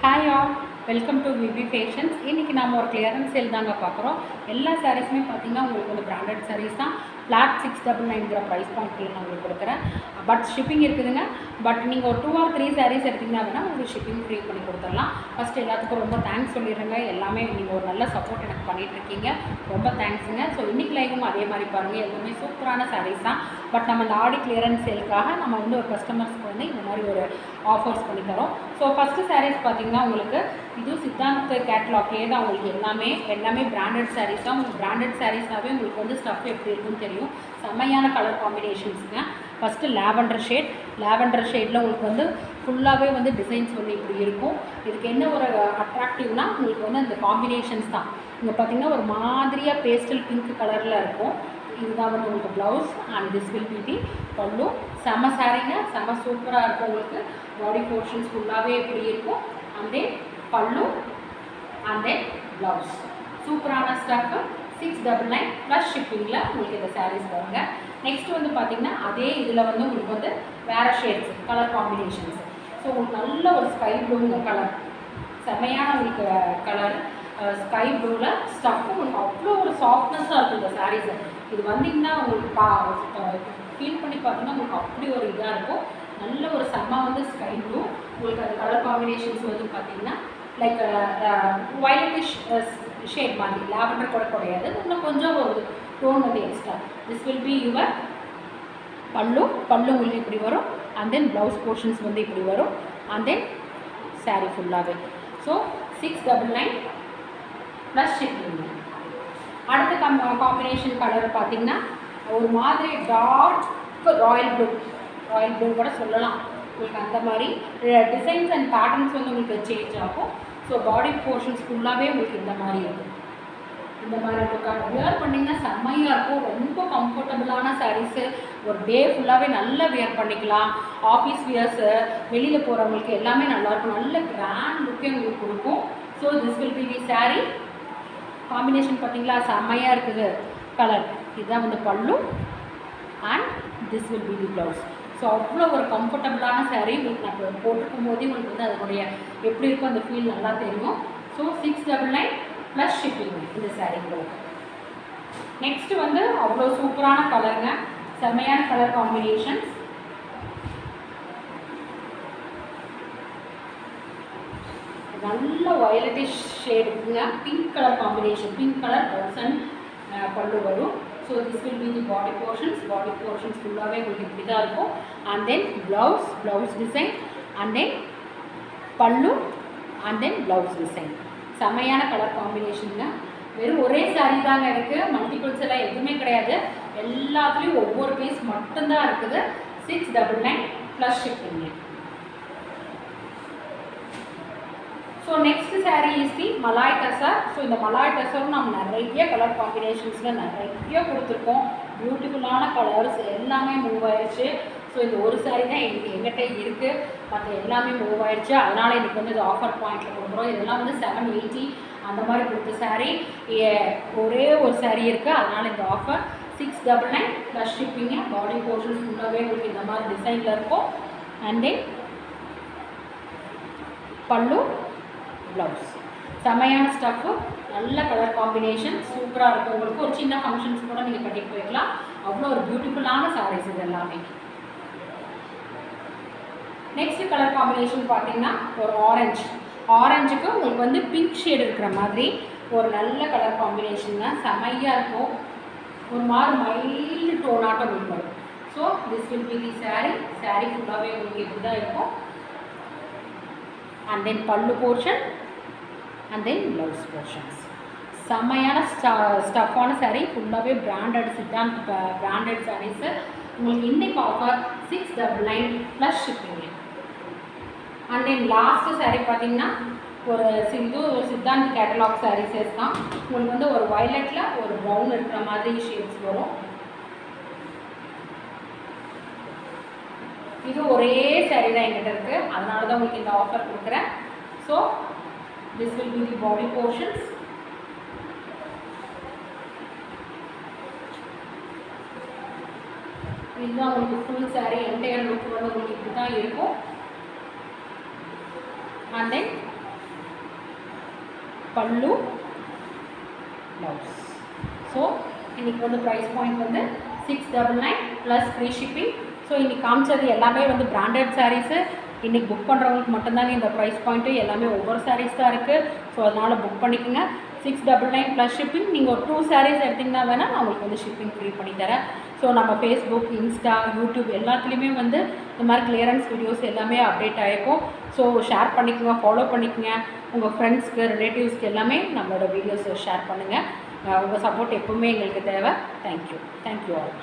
Hi all, welcome to V V fashions. இன்றைக்கி நம்ம ஒரு கிளியரன்ஸ் சேல் தாங்க பார்க்குறோம். எல்லா சாரீஸுமே பார்த்திங்கன்னா உங்களுக்கு வந்து பிராண்டட் சாரீஸ் தான். ஃப்ளாட் 699ங்கிற ப்ரைஸ் பாயிண்ட்டில் நான் உங்களுக்கு கொடுக்குறேன். பட் ஷிப்பிங் இருக்குதுங்க. பட் நீங்கள் ஒரு 2 or 3 சாரீஸ் எடுத்திங்கன்னா வேணால் உங்களுக்கு ஷிப்பிங் ஃப்ரீ பண்ணி கொடுத்துடலாம். ஃபஸ்ட்டு எல்லாத்துக்கும் ரொம்ப தேங்க்ஸ் சொல்லிடுறேங்க. எல்லாமே நீங்கள் ஒரு நல்ல சப்போர்ட் எனக்கு பண்ணிகிட்ருக்கீங்க, ரொம்ப தேங்க்ஸுங்க. ஸோ இன்றைக்கி லைவும் அதே மாதிரி பாருங்கள், எல்லாமே சூப்பரான சாரீஸ் தான். பட் நம்ம இந்த ஆடி கிளியரன்ஸ் சேலுக்காக நம்ம வந்து ஒரு கஸ்டமர்ஸ்க்கு வந்து இந்த மாதிரி ஒரு ஆஃபர்ஸ் பண்ணி தரோம். ஸோ ஃபஸ்ட்டு சாரீஸ் பார்த்திங்கன்னா உங்களுக்கு இது சித்தாந்த் கேட்லாக்லேயே தான் உங்களுக்கு எல்லாமே பிராண்டட் சாரீஸ் தான். உங்களுக்கு பிராண்டட் சாரீஸாகவே உங்களுக்கு வந்து ஸ்டஃப் எப்படி இருக்குன்னு தெரியும். செம்மையான கலர் காம்பினேஷன்ஸுங்க. ஃபஸ்ட்டு லாவெண்டர் ஷேடில் உங்களுக்கு வந்து ஃபுல்லாகவே வந்து டிசைன்ஸ் வந்து இப்படி இருக்கும். இதுக்கு என்ன ஒரு அட்ராக்டிவ்னா உங்களுக்கு வந்து அந்த காம்பினேஷன்ஸ் தான். இங்கே பார்த்திங்கன்னா ஒரு மாதிரியாக பேஸ்டல் பிங்க் கலரில் இருக்கும். இதுதான் வந்து உங்களுக்கு blouse and this will be தி பல்லு. செம்ம சாரீங்க, செம்ம சூப்பராக இருக்கும். உங்களுக்கு பாடி போர்ஷன்ஸ் ஃபுல்லாகவே எப்படி இருக்கும். And then pallu and then blouse. சூப்பரான ஸ்டஃப். 699 ப்ளஸ் ஷிப்பிங்கில் உங்களுக்கு இந்த சாரீஸ் வருங்க. நெக்ஸ்ட் வந்து பார்த்திங்கன்னா அதே இதில் வந்து உங்களுக்கு வந்து வேறு ஷேட்ஸ் கலர் காம்பினேஷன்ஸ். ஸோ உங்களுக்கு நல்ல ஒரு ஸ்கை ப்ளூங்க கலர், செம்மையான உங்களுக்கு கலர் ஸ்கை ப்ளூவில் ஸ்டஃப். உங்களுக்கு அவ்வளோ ஒரு சாஃப்ட்னஸாக இருக்கும் இந்த சாரீஸு. இது வந்திங்கன்னா உங்களுக்கு ஃபீல் பண்ணி பார்த்தீங்கன்னா உங்களுக்கு அப்படி ஒரு இதாக இருக்கும். நல்ல ஒரு செம்ம வந்து ஸ்கை ப்ளூ. உங்களுக்கு அந்த கலர் காம்பினேஷன்ஸ் வந்து பார்த்திங்கன்னா லைக் வயலட்டிஷ் ஷேட் மாதிரி, லாவெண்டர் கூட கிடையாது, இன்னும் கொஞ்சம் ஒரு டோன் வந்து extra. This will be your பல்லு உங்களுக்கு இப்படி வரும். அண்ட் தென் ப்ளவுஸ் போர்ஷன்ஸ் வந்து இப்படி வரும். அண்ட் தென் சாரீ ஃபுல்லாகவே. So 699 plus shipping. அடுத்த காம்பினேஷன் கலர் பார்த்திங்கன்னா ஒரு மாதிரி டார்க் ராயல் ப்ளூ கூட சொல்லலாம். உங்களுக்கு அந்த மாதிரி டிசைன்ஸ் அண்ட் பேட்டர்ன்ஸ் வந்து உங்களுக்கு சேஞ்ச் ஆகும். ஸோ பாடி போர்ஷன்ஸ் ஃபுல்லாகவே உங்களுக்கு இந்த மாதிரி இருக்கும். இந்த மாதிரி இருக்கும். வியர் பண்ணிங்கன்னா செம்மையாக இருக்கும். ரொம்ப கம்ஃபர்டபுளான சாரீஸு. ஒரு டே ஃபுல்லாகவே நல்லா வியர் பண்ணிக்கலாம். ஆஃபீஸ் வியர்ஸு, வெளியில் போகிறவங்களுக்கு எல்லாமே நல்லாயிருக்கும். நல்ல கிராண்ட் லுக்கே உங்களுக்கு கொடுக்கும். So this will be the sari. Combination பார்த்திங்களா, செம்மையாக இருக்குது கலர். இதுதான் வந்து பல்லு and this will be the blouse. So அவ்வளோ ஒரு கம்ஃபர்டபுளான சாரீ. உங்களுக்கு நான் போட்டிருக்கும் போதே உங்களுக்கு வந்து அதனுடைய எப்படி இருக்கும் அந்த ஃபீல் நல்லா தெரியும். ஸோ 699 ப்ளஸ் ஷிப்பிங் இந்த சாரீ உங்களுக்கு. நெக்ஸ்ட்டு வந்து அவ்வளோ சூப்பரான கலருங்க, செம்மையான கலர் காம்பினேஷன்ஸ். நல்ல வயலட்டிஷ் ஷேடுங்க, pink colour combination. Pink colour blouse and pallu வரும். So this will be the body portions ஃபுல்லாகவே உங்களுக்கு இப்படி தான் இருக்கும். And then blouse design and then pallu and then blouse design. செம்மையான கலர் காம்பினேஷனுங்க. வெறும் ஒரே சாரீ தாங்க இருக்குது, மல்டிபிள்ஸ் எல்லாம் எதுவுமே கிடையாது. எல்லாத்துலேயும் ஒவ்வொரு பீஸ் மட்டும்தான் இருக்குது. 699 ப்ளஸ் ஷிப்பிங்க. So next saree is the Malai Tussar. So இந்த மலாய் டசரும் நம்ம நிறைய கலர் காம்பினேஷன்ஸில் நிறைய கொடுத்துருக்கோம். பியூட்டிஃபுல்லான கலர்ஸ் எல்லாமே மூவ் ஆயிடுச்சு. ஸோ இந்த ஒரு சாரீ தான் எங்கிட்ட இருக்குது, மற்ற எல்லாமே மூவ் ஆயிடுச்சு. அதனால் இன்றைக்கி வந்து இது ஆஃபர் பாயிண்டில் கொடுக்குறோம். இதெல்லாம் வந்து 780 அந்த மாதிரி கொடுத்த சாரீ. ஒரே ஒரு சாரீ இருக்குது, அதனால் இந்த ஆஃபர் 699 ப்ளஸ் ஷிப்பிங்க. பாடி போர்ஷன்ஸ் ஃபுல்லாகவே உங்களுக்கு இந்த மாதிரி டிசைனில் இருக்கும். அண்ட் தென் பல்லு ப்ளவுஸ். செம்மையான ஸ்டஃப்பு, நல்ல கலர் காம்பினேஷன், சூப்பராக இருக்கும். உங்களுக்கு ஒரு சின்ன ஃபங்க்ஷன்ஸ் கூட நீங்கள் கட்டிட்டு போய்க்கலாம். அவ்வளோ ஒரு பியூட்டிஃபுல்லான சாரீஸ் இது எல்லாமே. நெக்ஸ்ட் கலர் காம்பினேஷன் பார்த்தீங்கன்னா ஒரு ஆரஞ்சுக்கு உங்களுக்கு வந்து பிங்க் ஷேடு இருக்கிற மாதிரி ஒரு நல்ல கலர் காம்பினேஷன் தான். செம்மையாக இருக்கும். ஒரு மாதிரி மைல்டு டோனாட்டம் உங்களுக்கு வரும். ஸோ திஸ் வில் பி தி சாரீ ஃபுல்லாகவே உங்களுக்கு இப்படி தான் இருக்கும். அண்ட் தென் பல்லு portion and then blouse portions. செம்மையான ஸ்டஃப்பான சாரீ, ஃபுல்லாகவே பிராண்டட் சித்தாந்த் பிராண்டட் சாரீஸு. உங்களுக்கு இன்றைக்கு ஆஃபர் 699 ப்ளஸ் ஷிப்பிங்க. அண்ட் தென் லாஸ்ட்டு சாரீ பார்த்திங்கன்னா ஒரு சித்தாந்த் கேட்டலாக் சாரீஸஸ் தான். உங்களுக்கு வந்து ஒரு வயலட்டில் ஒரு ப்ரௌன் இருக்கிற மாதிரி ஷேட்ஸ் வரும். இது ஒரே சாரீ தான் எங்கிட்ட இருக்குது, அதனால தான் உங்களுக்கு இந்த ஆஃபர் கொடுக்குறேன். So this will be the body portions. இதுதான் உங்களுக்கு ஃபுல் சாரீ. என்டையர் லுக் வந்து உங்களுக்கு இப்படி தான் இருக்கும். and then பல்லு, ப்ளவுஸ். ஸோ இன்றைக்கி வந்து ப்ரைஸ் பாயிண்ட் வந்து 699 ப்ளஸ் ஃப்ரீ ஷிப்பிங். ஸோ இன்றைக்கி காமிச்சது எல்லாமே வந்து பிராண்டட் சாரீஸு. இன்றைக்கி புக் பண்ணுறவங்களுக்கு மட்டும்தாங்க இந்த ப்ரைஸ் பாயிண்ட்டு. எல்லாமே ஒவ்வொரு சாரீஸ் தான் இருக்குது. ஸோ அதனால் புக் பண்ணிக்கோங்க. 699 ப்ளஸ் ஷிப்பிங். நீங்கள் ஒரு 2 சாரீஸ் எடுத்திங்கன்னா வேணால் நான் உங்களுக்கு வந்து ஷிப்பிங் ஃப்ரீ பண்ணித்தரேன். ஸோ நம்ம ஃபேஸ்புக், இன்ஸ்டா, யூடியூப் எல்லாத்துலேயுமே வந்து இந்த மாதிரி கிளியரன்ஸ் வீடியோஸ் எல்லாமே அப்டேட் ஆகிருக்கும். ஸோ ஷேர் பண்ணிக்கோங்க, ஃபாலோ பண்ணிக்கோங்க. உங்கள் ஃப்ரெண்ட்ஸ்க்கு, ரிலேட்டிவ்ஸ்க்கு எல்லாமே நம்மளோட வீடியோஸை ஷேர் பண்ணுங்கள். உங்கள் சப்போர்ட் எப்போவுமே எங்களுக்கு தேவை. Thank you all.